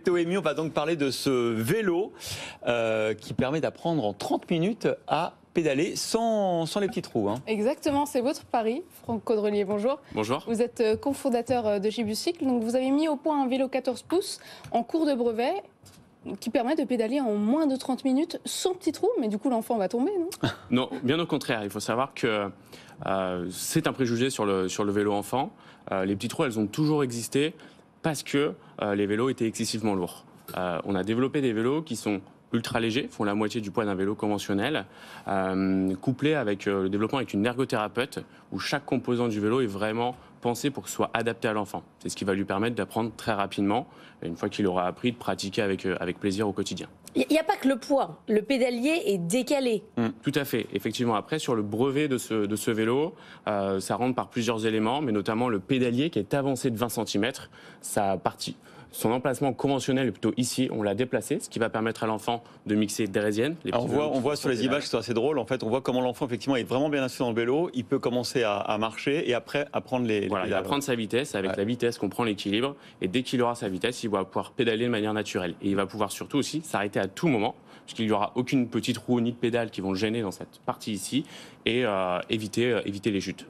Toemi, on va donc parler de ce vélo qui permet d'apprendre en 30 minutes à pédaler sans les petits trous. Exactement, c'est votre pari. Franck Caudrelier, bonjour. Bonjour. Vous êtes cofondateur de Gibucycle. Donc vous avez mis au point un vélo 14 pouces en cours de brevet qui permet de pédaler en moins de 30 minutes sans petits trous. Mais du coup, l'enfant va tomber, non? Non, bien au contraire. Il faut savoir que c'est un préjugé sur le vélo enfant. Les petits trous, elles ont toujours existé parce que les vélos étaient excessivement lourds. On a développé des vélos qui sont ultra légers, font la moitié du poids d'un vélo conventionnel, couplés avec le développement avec une ergothérapeute où chaque composant du vélo est vraiment pensé pour que ce soit adapté à l'enfant. C'est ce qui va lui permettre d'apprendre très rapidement, une fois qu'il aura appris, de pratiquer avec plaisir au quotidien. Il n'y a pas que le poids, le pédalier est décalé. Tout à fait. Effectivement, après, sur le brevet de ce vélo, ça rentre par plusieurs éléments, mais notamment le pédalier qui est avancé de 20 cm. Son emplacement conventionnel est plutôt ici, on l'a déplacé, ce qui va permettre à l'enfant de mixer draisienne. On voit sur les images, c'est assez drôle, en fait, on voit comment l'enfant effectivement est vraiment bien assis dans le vélo, il peut commencer à marcher et après apprendre les Voilà, il va prendre sa vitesse, avec la vitesse qu'on prend l'équilibre, et dès qu'il aura sa vitesse, il va pouvoir pédaler de manière naturelle. Et il va pouvoir surtout aussi s'arrêter à tout moment, puisqu'il n'y aura aucune petite roue ni de pédale qui vont le gêner dans cette partie ici, et éviter les chutes.